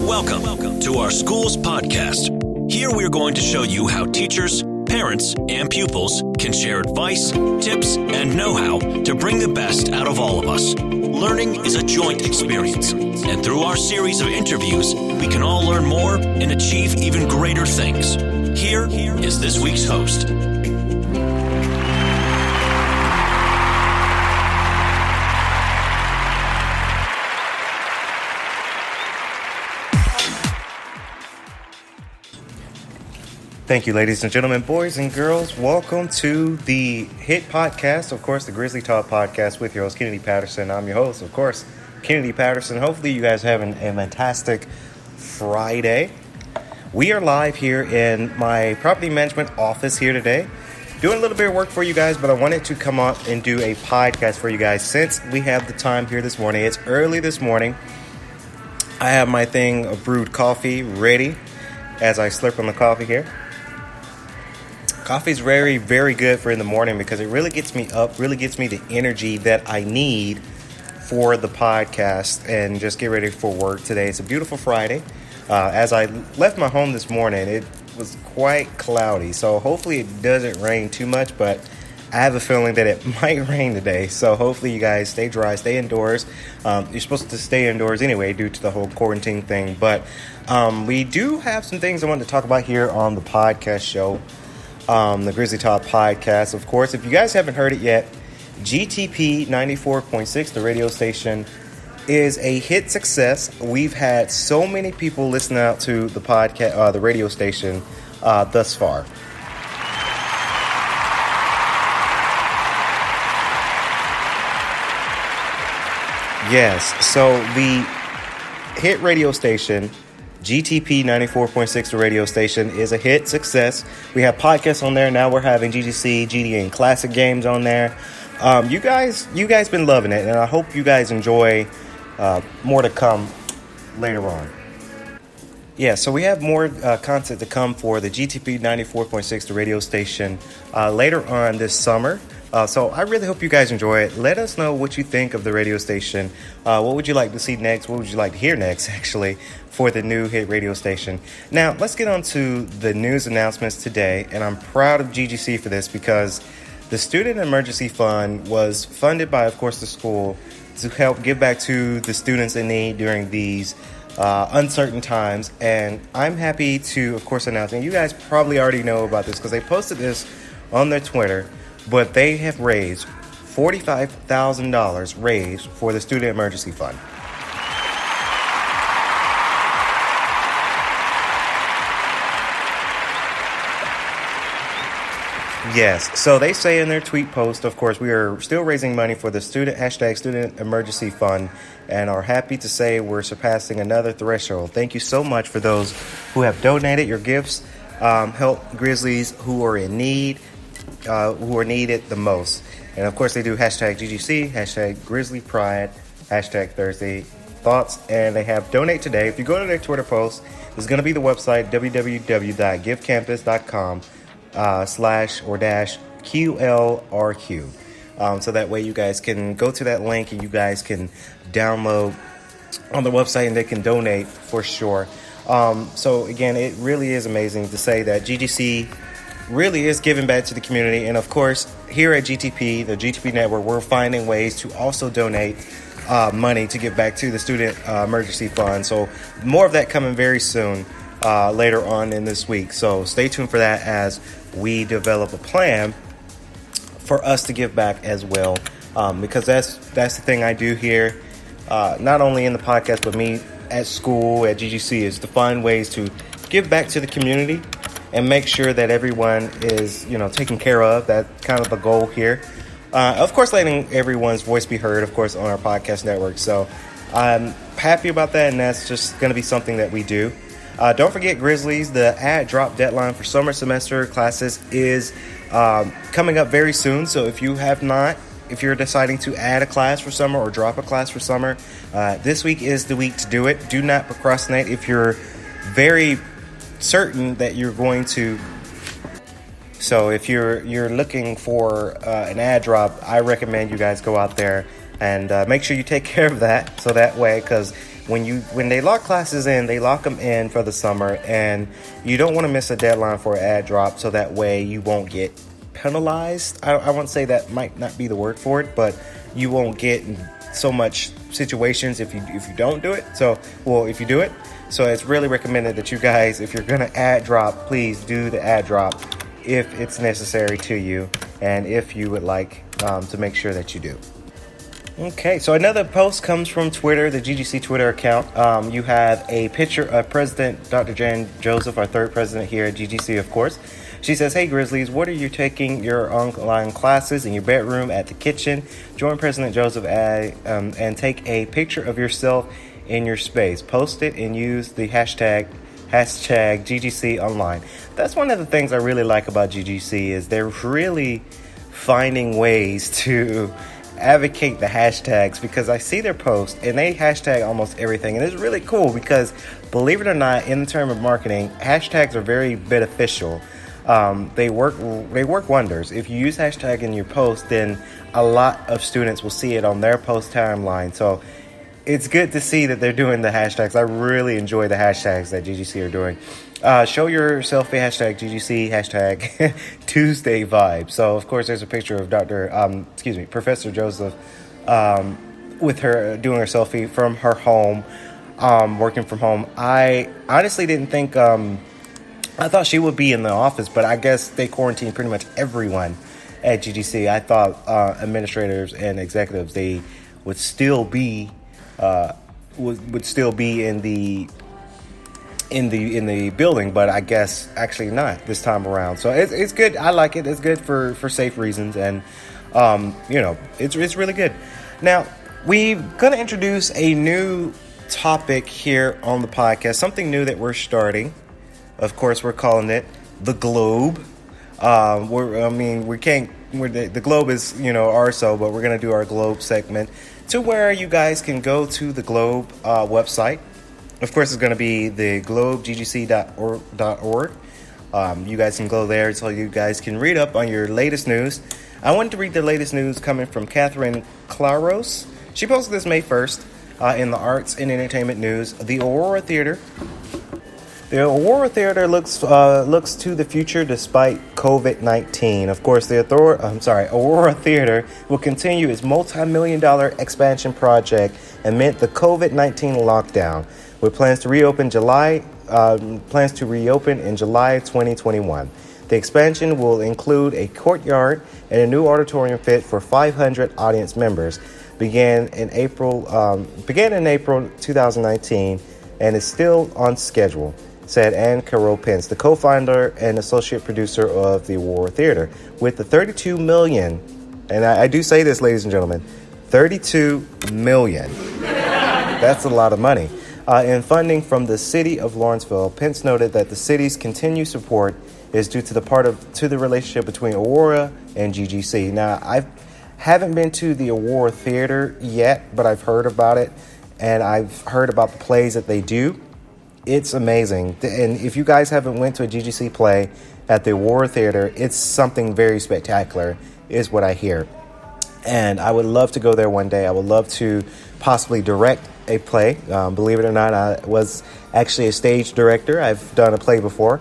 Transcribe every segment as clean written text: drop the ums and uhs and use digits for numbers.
Welcome to our school's podcast. Here we're going to show you how teachers, parents, and pupils can share advice, tips, and know-how to bring the best out of all of us. Learning is a joint experience, and through our series of interviews, we can all learn more and achieve even greater things. Here is this week's host. Thank you, ladies and gentlemen, boys and girls. Welcome to the hit podcast, of course, the Grizzly Talk podcast with your host, Kennedy Patterson. I'm your host, of course, Kennedy Patterson. Hopefully you guys are having a fantastic Friday. We are live here in my property management office here today, doing a little bit of work for you guys, but I wanted to come up and do a podcast for you guys since we have the time here this morning. It's early this morning. I have my thing of brewed coffee ready as I slurp on the coffee here. Coffee is very, very good for in the morning because it really gets me up, really gets me the energy that I need for the podcast and just get ready for work today. It's a beautiful Friday. As I left my home this morning, it was quite cloudy, so hopefully it doesn't rain too much, but I have a feeling that it might rain today. So hopefully you guys stay dry, stay indoors. You're supposed to stay indoors anyway due to the whole quarantine thing, but we do have some things I want to talk about here on the podcast show. The Grizzly Talk podcast. Of course, if you guys haven't heard it yet, GTP-45K, the radio station, is a hit success. We've had so many people listen out to the podcast, the radio station, thus far. Yes, so the hit radio station, GTP-45K, the radio station, is a hit success. We have podcasts on there. Now we're having GGC, GD, and classic games on there. You guys been loving it, and I hope you guys enjoy more to come later on. Yeah, so we have more content to come for the GTP-45K, the radio station, later on this summer. So I really hope you guys enjoy it. Let us know what you think of the radio station. What would you like to see next? What would you like to hear next, actually, for the new hit radio station? Now, let's get on to the news announcements today. And I'm proud of GGC for this because the Student Emergency Fund was funded by, of course, the school to help give back to the students in need during these uncertain times. And I'm happy to, of course, announce, and you guys probably already know about this because they posted this on their Twitter, but they have raised $45,000 raised for the Student Emergency Fund. Yes, so they say in their tweet post, of course, we are still raising money for the Student Emergency Fund and are happy to say we're surpassing another threshold. Thank you so much for those who have donated. Your gifts help Grizzlies who are in need, who are needed the most. And of course they do #GGC, #Grizzly Pride, #Thursday Thoughts, and they have donate today. If you go to their Twitter post, there's going to be the website www.givecampus.com /QLRQ. So that way you guys can go to that link and you guys can download on the website and they can donate for sure. So again, it really is amazing to say that GGC really is giving back to the community. And of course, here at GTP, the GTP network, we're finding ways to also donate money to give back to the Student Emergency Fund. So more of that coming very soon, later on in this week. So stay tuned for that as we develop a plan for us to give back as well. Because that's the thing I do here, not only in the podcast, but me at school, at GGC, is to find ways to give back to the community and make sure that everyone is, taken care of. That's kind of the goal here. Of course, letting everyone's voice be heard, of course, on our podcast network. So I'm happy about that, and that's just going to be something that we do. Don't forget, Grizzlies, the AddDrop deadline for summer semester classes is coming up very soon. So if you're deciding to add a class for summer or drop a class for summer, this week is the week to do it. Do not procrastinate. If you're very certain that you're going to, so if you're looking for an AddDrop, I recommend you guys go out there and make sure you take care of that. So that way, because when they lock classes in, they lock them in for the summer, and you don't want to miss a deadline for AddDrop, so that way you won't get penalized. I won't say that might not be the word for it, but you won't get so much situations if you don't do it. If you do it. So it's really recommended that you guys, if you're going to AddDrop, please do the AddDrop if it's necessary to you, and if you would like to make sure that you do. Okay, so another post comes from Twitter, the GGC Twitter account. You have a picture of President Dr. Jan Joseph, our third president here at GGC, of course. She says, "Hey Grizzlies, what are you taking your online classes in your bedroom, at the kitchen? Join President Joseph and take a picture of yourself in your space. Post it and use the hashtag GGC online." That's one of the things I really like about GGC is they're really finding ways to advocate the hashtags, because I see their posts and they hashtag almost everything, and it's really cool because, believe it or not, in the term of marketing, hashtags are very beneficial. They work wonders. If you use hashtag in your post, then a lot of students will see it on their post timeline. So it's good to see that they're doing the hashtags. I really enjoy the hashtags that GGC are doing. Show your selfie, hashtag GGC, hashtag Tuesday vibe. So, of course, there's a picture of Professor Joseph with her doing her selfie from her home, working from home. I honestly didn't think, I thought she would be in the office, but I guess they quarantined pretty much everyone at GGC. I thought administrators and executives, they would still be in the building, but I guess actually not this time around. So it's good. I like it. It's good for safe reasons, and it's really good. Now we're gonna introduce a new topic here on the podcast, something new that we're starting. Of course, we're calling it the Globe. The Globe is RSO, but we're gonna do our Globe segment, to where you guys can go to the Globe website. Of course, it's going to be the globeggc.org. You guys can go there so you guys can read up on your latest news. I wanted to read the latest news coming from Catherine Claros. She posted this May 1st in the Arts and Entertainment News. The Aurora Theater looks to the future despite COVID-19. Of course, the Aurora Theater will continue its multi-million-dollar expansion project amid the COVID-19 lockdown, with plans to reopen in July 2021. The expansion will include a courtyard and a new auditorium fit for 500 audience members. Began in April 2019 and is still on schedule, said Anne Carroll Pence, the co-founder and associate producer of the Aurora Theater. With the $32 million, and I do say this, ladies and gentlemen, $32 million. That's a lot of money. In funding from the city of Lawrenceville, Pence noted that the city's continued support is due to the relationship between Aurora and GGC. Now, I haven't been to the Aurora Theater yet, but I've heard about it, and I've heard about the plays that they do. It's amazing. And if you guys haven't went to a GGC play at the Aurora Theater, it's something very spectacular, is what I hear. And I would love to go there one day. I would love to possibly direct a play. Believe it or not, I was actually a stage director. I've done a play before.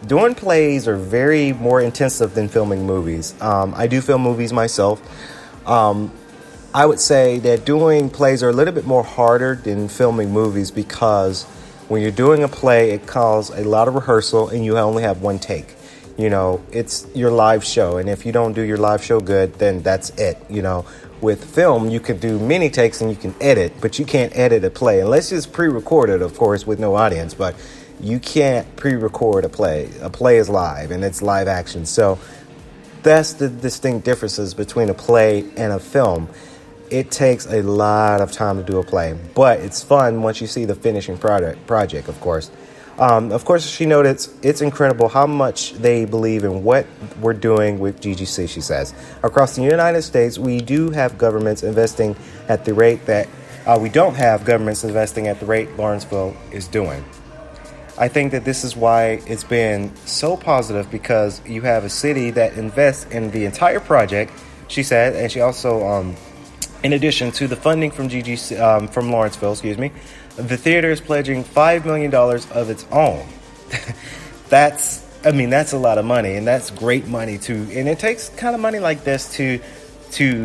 Doing plays are very more intensive than filming movies. I do film movies myself. I would say that doing plays are a little bit more harder than filming movies, because when you're doing a play, it calls a lot of rehearsal and you only have one take. It's your live show, and if you don't do your live show good, then that's it. With film, you can do many takes and you can edit, but you can't edit a play unless it's pre-recorded, of course, with no audience. But you can't pre-record a play. A play is live, and it's live action. So that's the distinct differences between a play and a film. It takes a lot of time to do a play, but it's fun once you see the finishing project, of course. Of course, she noted it's incredible how much they believe in what we're doing with GGC, she says. Across the United States, we do have governments investing at the rate that we don't have governments investing at the rate Lawrenceville is doing. I think that this is why it's been so positive, because you have a city that invests in the entire project, she said, and she also In addition to the funding from from Lawrenceville, the theater is pledging $5 million of its own. That's a lot of money, and that's great money too. And it takes kind of money like this to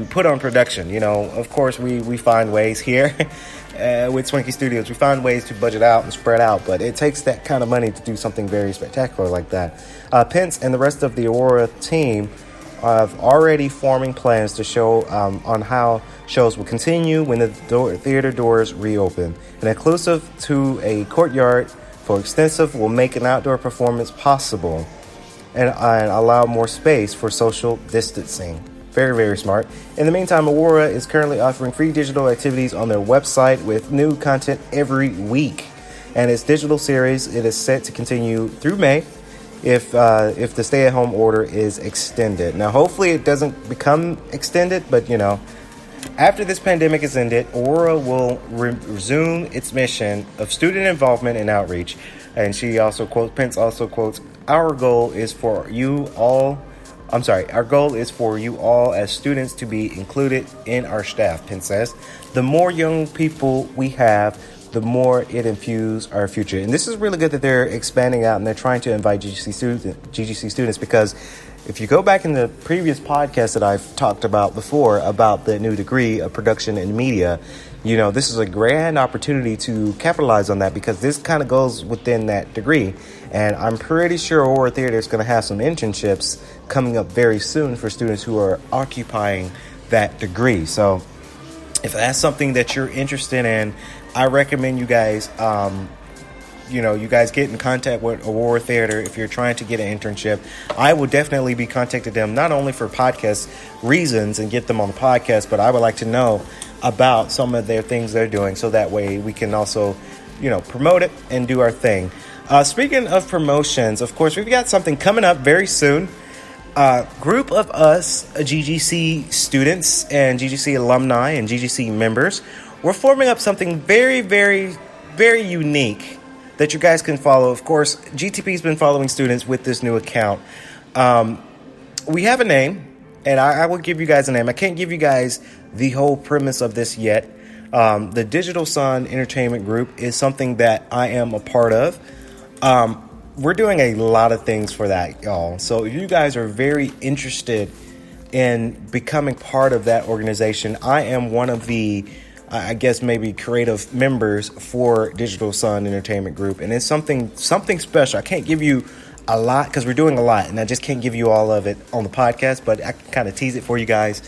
put on production. Of course, we find ways here with Swanky Studios. We find ways to budget out and spread out, but it takes that kind of money to do something very spectacular like that. Pence and the rest of the Aurora team have already forming plans to show on how shows will continue when the theater doors reopen. And inclusive to a courtyard for extensive will make an outdoor performance possible and allow more space for social distancing. Very, very smart. In the meantime, Aurora is currently offering free digital activities on their website with new content every week. And its digital series, it is set to continue through May if the stay-at-home order is extended. Now, hopefully it doesn't become extended, but, after this pandemic is ended, Aurora will resume its mission of student involvement and outreach. And Pence also quotes, our goal is for you all as students to be included in our staff, Pence says. The more young people we have, the more it infuses our future. And this is really good that they're expanding out and they're trying to invite GGC students, because if you go back in the previous podcast that I've talked about before about the new degree of production and media, this is a grand opportunity to capitalize on that, because this kind of goes within that degree. And I'm pretty sure Aurora Theater is going to have some internships coming up very soon for students who are occupying that degree. So if that's something that you're interested in, I recommend you guys, you guys get in contact with Aurora Theater if you're trying to get an internship. I will definitely be contacting them, not only for podcast reasons and get them on the podcast, but I would like to know about some of their things they're doing, so that way we can also, promote it and do our thing. Speaking of promotions, of course, we've got something coming up very soon. Group of us, GGC students and GGC alumni and GGC members, we're forming up something very, very, very unique that you guys can follow. Of course, GTP's been following students with this new account. We have a name, and I will give you guys a name. I can't give you guys the whole premise of this yet. The Digital Sun Entertainment Group is something that I am a part of. We're doing a lot of things for that, y'all. So if you guys are very interested in becoming part of that organization, I am one of the maybe creative members for Digital Sun Entertainment Group. And it's something special. I can't give you a lot because we're doing a lot, and I just can't give you all of it on the podcast, but I can kind of tease it for you guys.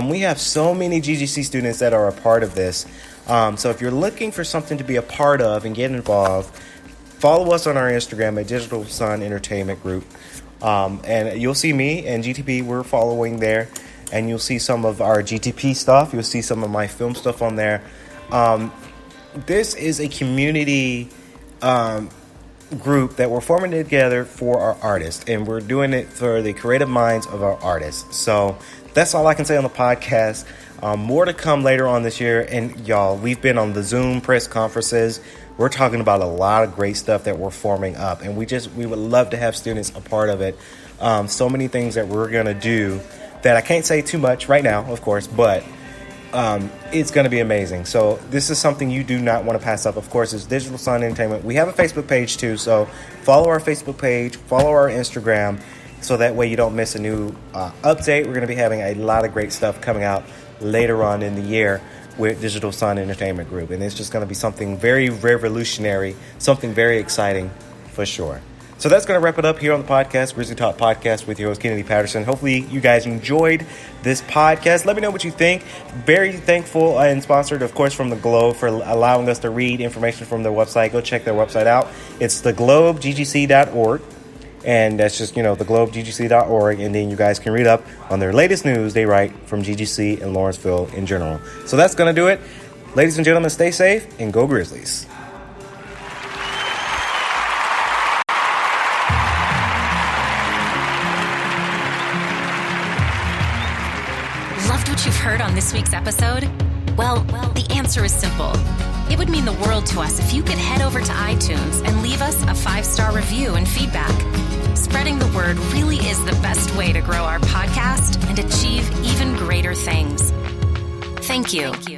We have so many GGC students that are a part of this. So if you're looking for something to be a part of and get involved, follow us on our Instagram at Digital Sun Entertainment Group. And you'll see me and GTP, we're following there. And you'll see some of our GTP stuff. You'll see some of my film stuff on there. This is a community group that we're forming together for our artists. And we're doing it for the creative minds of our artists. So that's all I can say on the podcast. More to come later on this year. And y'all, we've been on the Zoom press conferences. We're talking about a lot of great stuff that we're forming up. And we would love to have students a part of it. So many things that we're going to do that I can't say too much right now, of course, but it's going to be amazing. So this is something you do not want to pass up. Of course, it's Digital Sun Entertainment. We have a Facebook page too, so follow our Facebook page, follow our Instagram, so that way you don't miss a new update. We're going to be having a lot of great stuff coming out later on in the year with Digital Sun Entertainment Group, and it's just going to be something very revolutionary, something very exciting for sure. So that's going to wrap it up here on the podcast, Grizzly Talk Podcast with your host, Kennedy Patterson. Hopefully you guys enjoyed this podcast. Let me know what you think. Very thankful and sponsored, of course, from The Globe for allowing us to read information from their website. Go check their website out. It's theglobegcc.org. And that's just, theglobegcc.org. And then you guys can read up on their latest news they write from GGC and Lawrenceville in general. So that's going to do it. Ladies and gentlemen, stay safe and go Grizzlies. Loved what you've heard on this week's episode? Well, the answer is simple. It would mean the world to us if you could head over to iTunes and leave us a 5-star review and feedback. Spreading the word really is the best way to grow our podcast and achieve even greater things. Thank you.